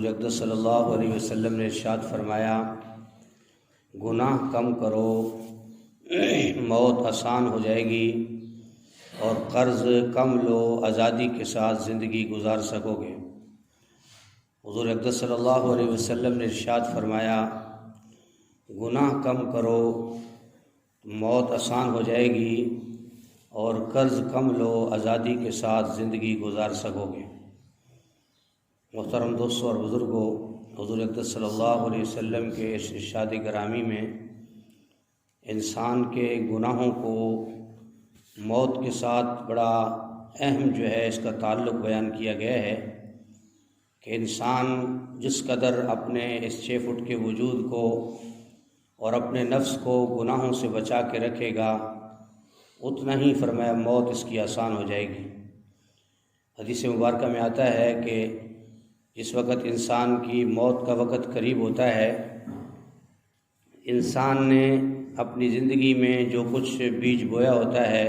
حضور اقدس صلی اللہ علیہ وسلم نے ارشاد فرمایا، گناہ کم کرو، موت آسان ہو جائے گی، اور قرض کم لو، آزادی کے ساتھ زندگی گزار سکو گے۔ حضور اقدس صلی اللہ علیہ وسلم نے ارشاد فرمایا، گناہ کم کرو، موت آسان ہو جائے گی، اور قرض کم لو، آزادی کے ساتھ زندگی گزار سکو گے۔ محترم دوستوں اور بزرگوں، حضور اقدس صلی اللہ علیہ وسلم کے ارشاد گرامی میں انسان کے گناہوں کو موت کے ساتھ بڑا اہم اس کا تعلق بیان کیا گیا ہے کہ انسان جس قدر اپنے اس 6 فٹ کے وجود کو اور اپنے نفس کو گناہوں سے بچا کے رکھے گا، اتنا ہی فرمایا موت اس کی آسان ہو جائے گی۔ حدیث مبارکہ میں آتا ہے کہ جس وقت انسان کی موت کا وقت قریب ہوتا ہے، انسان نے اپنی زندگی میں جو کچھ بیج بویا ہوتا ہے،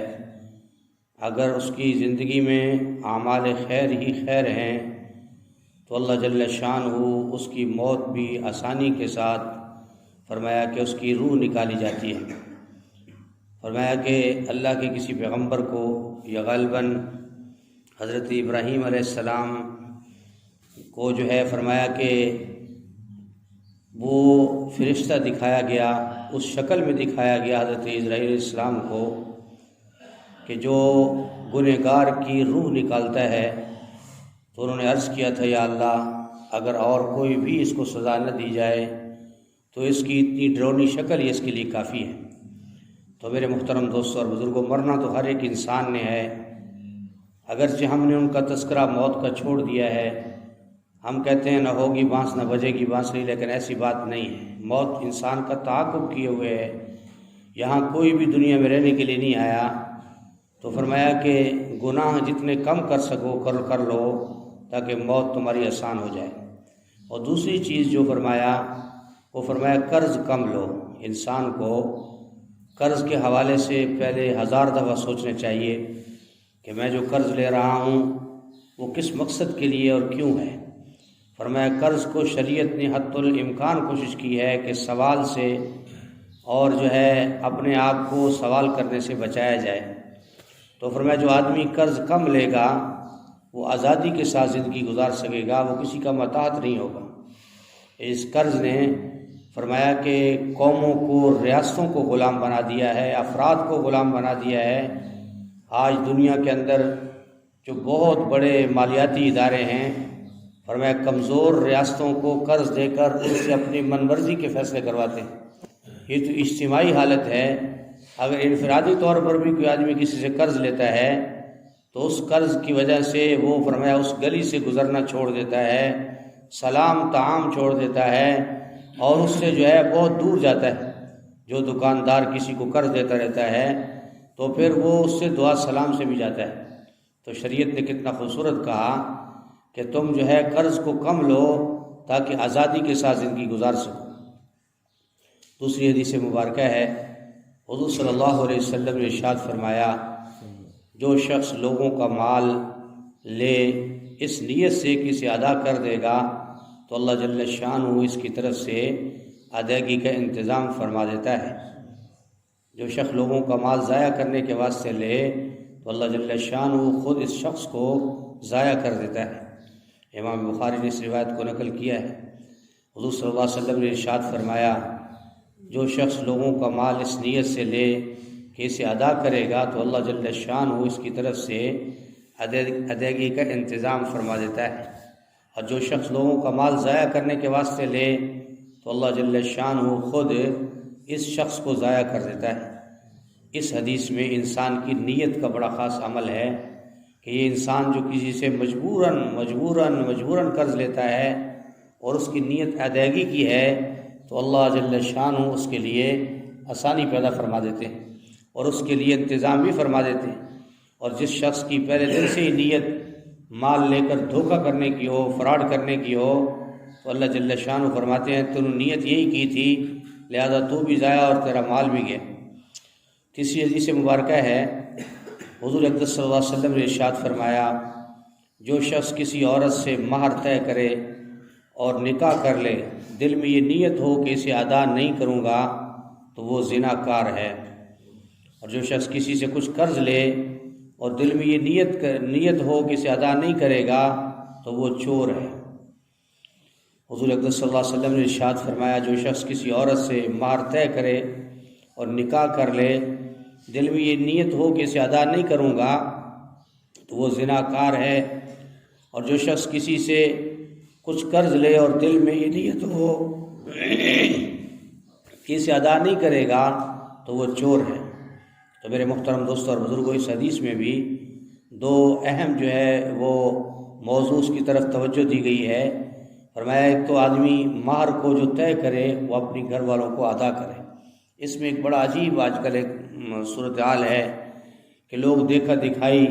اگر اس کی زندگی میں اعمال خیر ہی خیر ہیں تو اللہ جل شانہ اس کی موت بھی آسانی کے ساتھ فرمایا کہ اس کی روح نکالی جاتی ہے۔ فرمایا کہ اللہ کے کسی پیغمبر کو یا غالباً حضرت ابراہیم علیہ السلام کو فرمایا کہ وہ فرشتہ دکھایا گیا، اس شکل میں دکھایا گیا حضرت اسرائیل علیہ السلام کو کہ جو گنہگار کی روح نکالتا ہے۔ تو انہوں نے عرض کیا تھا، یا اللہ، اگر اور کوئی بھی اس کو سزا نہ دی جائے تو اس کی اتنی ڈرونی شکل ہی اس کے لیے کافی ہے۔ تو میرے محترم دوستوں اور بزرگوں، مرنا تو ہر ایک انسان نے ہے، اگرچہ ہم نے ان کا تذکرہ موت کا چھوڑ دیا ہے۔ ہم کہتے ہیں نہ ہوگی بانس نہ بجے گی بانسری، لیکن ایسی بات نہیں ہے۔ موت انسان کا تعاقب کیے ہوئے ہے، یہاں کوئی بھی دنیا میں رہنے کے لیے نہیں آیا۔ تو فرمایا کہ گناہ جتنے کم کر سکو کر لو تاکہ موت تمہاری آسان ہو جائے۔ اور دوسری چیز جو فرمایا وہ فرمایا قرض کم لو۔ انسان کو قرض کے حوالے سے پہلے 1000 دفعہ سوچنا چاہیے کہ میں جو قرض لے رہا ہوں وہ کس مقصد کے لیے اور کیوں ہے۔ فرمایا قرض کو شریعت نے حتی الامکان کوشش کی ہے کہ سوال سے اور اپنے آپ کو سوال کرنے سے بچایا جائے۔ تو فرمایا جو آدمی قرض کم لے گا وہ آزادی کے ساتھ زندگی گزار سکے گا، وہ کسی کا محتاج نہیں ہوگا۔ اس قرض نے فرمایا کہ قوموں کو، ریاستوں کو غلام بنا دیا ہے، افراد کو غلام بنا دیا ہے۔ آج دنیا کے اندر جو بہت بڑے مالیاتی ادارے ہیں، فرمایا کمزور ریاستوں کو قرض دے کر ان سے اپنی من مرضی کے فیصلے کرواتے ہیں۔ یہ تو اجتماعی حالت ہے۔ اگر انفرادی طور پر بھی کوئی آدمی کسی سے قرض لیتا ہے تو اس قرض کی وجہ سے وہ فرمایا اس گلی سے گزرنا چھوڑ دیتا ہے، سلام تعام چھوڑ دیتا ہے، اور اس سے بہت دور جاتا ہے۔ جو دکاندار کسی کو قرض دیتا رہتا ہے تو پھر وہ اس سے دعا سلام سے بھی جاتا ہے۔ تو شریعت نے کتنا خوبصورت کہا کہ تم قرض کو کم لو تاکہ آزادی کے ساتھ زندگی گزار سکو۔ دوسری حدیث مبارکہ ہے، حضور صلی اللہ علیہ وسلم نے ارشاد فرمایا، جو شخص لوگوں کا مال لے اس نیت سے کہ اسے ادا کر دے گا تو اللہ جل شانہ اس کی طرف سے ادائیگی کا انتظام فرما دیتا ہے۔ جو شخص لوگوں کا مال ضائع کرنے کے واسطے لے تو اللہ جل شانہ خود اس شخص کو ضائع کر دیتا ہے۔ امام بخاری نے اس روایت کو نقل کیا ہے۔ حضور صلی اللہ علیہ وسلم نے ارشاد فرمایا، جو شخص لوگوں کا مال اس نیت سے لے کہ اسے ادا کرے گا تو اللہ جل شانہ اس کی طرف سے ادائیگی کا انتظام فرما دیتا ہے، اور جو شخص لوگوں کا مال ضائع کرنے کے واسطے لے تو اللہ جل شانہ خود اس شخص کو ضائع کر دیتا ہے۔ اس حدیث میں انسان کی نیت کا بڑا خاص عمل ہے کہ یہ انسان جو کسی سے مجبوراً قرض لیتا ہے اور اس کی نیت ادائیگی کی ہے تو اللہ جل شانہ اس کے لیے آسانی پیدا فرما دیتے ہیں اور اس کے لیے انتظام بھی فرما دیتے ہیں۔ اور جس شخص کی پہلے دن سے ہی نیت مال لے کر دھوکہ کرنے کی ہو، فراڈ کرنے کی ہو، تو اللہ جل شانہ فرماتے ہیں تو نے نیت یہی کی تھی، لہذا تو بھی ضائع اور تیرا مال بھی گیا۔ تیسری حدیث مبارکہ ہے، حضور اقدس صلی اللہ علیہ وسلم نے ارشاد فرمایا، جو شخص کسی عورت سے مہر طے کرے اور نکاح کر لے، دل میں یہ نیت ہو کہ اسے ادا نہیں کروں گا تو وہ زنا کار ہے۔ اور جو شخص کسی سے کچھ قرض لے اور دل میں یہ نیت ہو کہ اسے ادا نہیں کرے گا تو وہ چور ہے۔ حضور اقدس صلی اللہ علیہ وسلم نے ارشاد فرمایا، جو شخص کسی عورت سے مہر طے کرے اور نکاح کر لے، دل میں یہ نیت ہو کہ اسے ادا نہیں کروں گا تو وہ زنا کار ہے۔ اور جو شخص کسی سے کچھ قرض لے اور دل میں یہ نیت ہو کہ اسے ادا نہیں کرے گا تو وہ چور ہے۔ تو میرے محترم دوستوں اور بزرگوں، اس حدیث میں بھی دو اہم جو ہے وہ موضوع کی طرف توجہ دی گئی ہے۔ فرمایا ایک تو آدمی مہر کو جو طے کرے وہ اپنی گھر والوں کو ادا کرے۔ اس میں ایک بڑا عجیب آج کل ایک صورتحال ہے کہ لوگ دیکھا دکھائی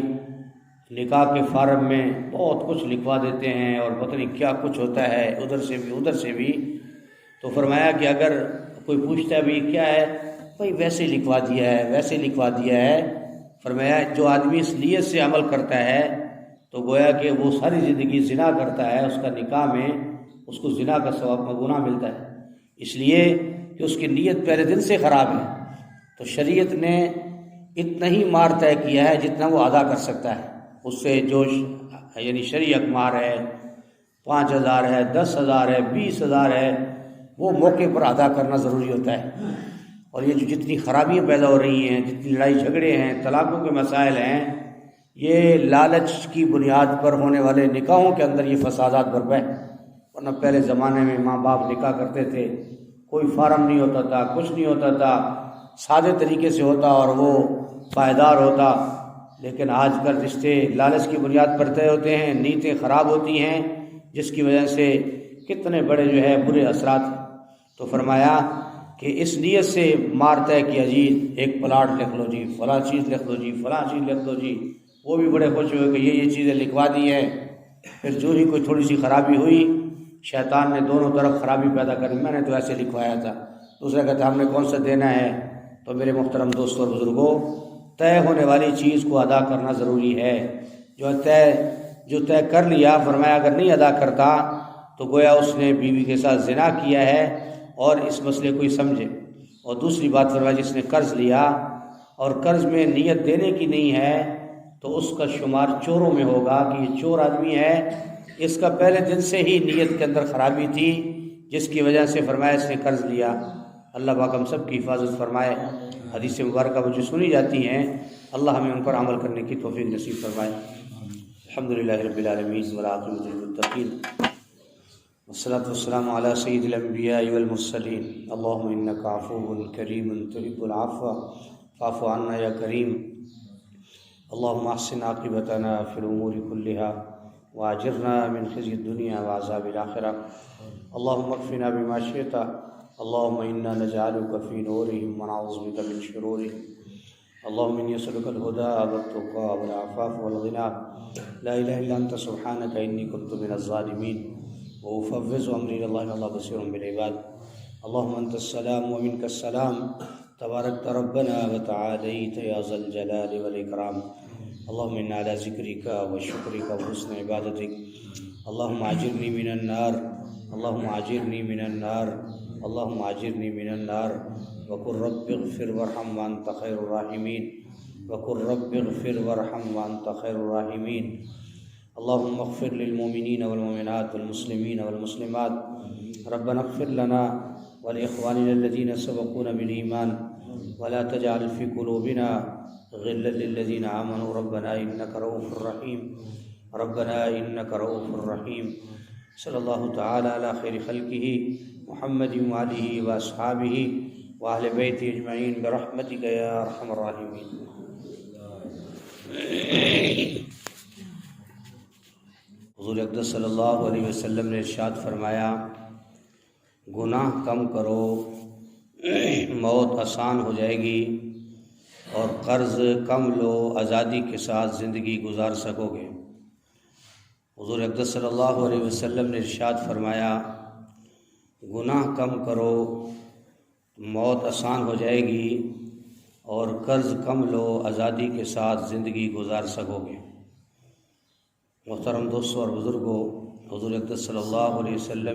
نکاح کے فارم میں بہت کچھ لکھوا دیتے ہیں اور پتہ نہیں کیا کچھ ہوتا ہے، ادھر سے بھی۔ تو فرمایا کہ اگر کوئی پوچھتا ہے بھی کیا ہے، بھائی ویسے لکھوا دیا ہے۔ فرمایا جو آدمی اس نیت سے عمل کرتا ہے تو گویا کہ وہ ساری زندگی زنا کرتا ہے، اس کا نکاح میں اس کو زنا کا ثواب کا گناہ ملتا ہے، اس لیے کہ اس کی نیت پہلے دن سے خراب ہے۔ تو شریعت نے اتنا ہی مہر طے کیا ہے جتنا وہ ادا کر سکتا ہے، اس سے جو یعنی شرعی مہر ہے 5,000 ہے، 10,000 ہے، 20,000 ہے، وہ موقع پر ادا کرنا ضروری ہوتا ہے۔ اور یہ جو جتنی خرابیاں پیدا ہو رہی ہیں، جتنی لڑائی جھگڑے ہیں، طلاقوں کے مسائل ہیں، یہ لالچ کی بنیاد پر ہونے والے نکاحوں کے اندر یہ فسادات برپا ہے۔ ورنہ پہلے زمانے میں ماں باپ نکاح کرتے تھے، کوئی فارم نہیں ہوتا تھا، کچھ نہیں ہوتا تھا، سادے طریقے سے ہوتا اور وہ پائیدار ہوتا۔ لیکن آج کل رشتے لالچ کی بنیاد پر طے ہوتے ہیں، نیتیں خراب ہوتی ہیں، جس کی وجہ سے کتنے بڑے جو ہے برے اثرات ہیں۔ تو فرمایا کہ اس نیت سے مہر طے کیا جی، ایک پلاٹ لکھ لو جی، فلاں چیز لکھ دو جی، فلاں چیز لکھ دو جی، وہ بھی بڑے خوش ہوئے کہ یہ چیزیں لکھوا دی ہیں۔ پھر جو ہی کوئی تھوڑی سی خرابی ہوئی، شیطان نے دونوں طرف خرابی پیدا کر دی، میں نے تو ایسے لکھوایا تھا، دوسرا کہتا ہم نے کون سا دینا ہے۔ تو میرے محترم دوستوں اور بزرگوں، طے ہونے والی چیز کو ادا کرنا ضروری ہے۔ جو طے کر لیا، فرمایا اگر نہیں ادا کرتا تو گویا اس نے بیوی کے ساتھ زنا کیا ہے اور اس مسئلے کو ہی سمجھے۔ اور دوسری بات فرمایا جس نے قرض لیا اور قرض میں نیت دینے کی نہیں ہے تو اس کا شمار چوروں میں ہوگا کہ یہ چور آدمی ہے، اس کا پہلے دن سے ہی نیت کے اندر خرابی تھی، جس کی وجہ سے فرمایا اس نے قرض لیا۔ اللہ پاک ہم سب کی حفاظت فرمائے۔ حدیث مبارکہ جو سنی جاتی ہیں، اللہ ہمیں ان پر عمل کرنے کی توفیق نصیب فرمائے۔ الحمدللہ رب العالمین والعاقبۃ للمتقین والصلاة والسلام علی سید الانبیاء والمرسلین۔ اللہم انک عفو کریم تحب العفو فاعف عنا یا کریم۔ اللہم احسن عاقبتنا فی الامور کلها واجرنا من خزي الدنيا وعذاب الآخرة۔ اللهم اكفنا بما شئت، اللهم إنا نجعلك في نورهم ونعوذ بك من شرورهم۔ اللهم إني أسألك الهدى والتقى والعفاف والغنى، لا إله إلا أنت سبحانك إني كنت من الظالمين، وأفوض أمري إلى الله إن الله بصير بالعباد۔ اللهم أنت السلام ومنك السلام، تباركت ربنا وتعاليت يا ذا الجلال والإكرام۔ اللهم إنا على ذكرك وشكرك وحسن عبادتك، اللهم أجرني من النار، اللهم أجرني من النار، اللهم أجرني من النار، وقل رب اغفر وارحم وأنت خير الراحمين، وقل رب اغفر وارحم وأنت خير الراحمين۔ اللهم اغفر للمؤمنين والمؤمنات والمسلمين والمسلمات، ربنا اغفر لنا ولإخواننا الذين سبقونا بالإيمان، ولا تجعل في قلوبنا غلا للذين آمنوا، ربنا إنك رؤوف رحيم، ربنا إنك رؤوف رحيم۔ صلی اللہ تعالی علی خیر خلقہ محمد وآلہ واصحابہ وأہل بیتہ اجمعین برحمتک یا ارحم الراحمین۔ حضور اقدس صلی اللہ علیہ وسلم نے ارشاد فرمایا، گناہ کم کرو، موت آسان ہو جائے گی، اور قرض کم لو، آزادی کے ساتھ زندگی گزار سکو گے۔ حضور اقدس صلی اللہ علیہ وسلم نے ارشاد فرمایا، گناہ کم کرو، موت آسان ہو جائے گی، اور قرض کم لو، آزادی کے ساتھ زندگی گزار سکو گے۔ محترم دوستوں اور بزرگوں، حضور اقدس صلی اللہ علیہ وسلم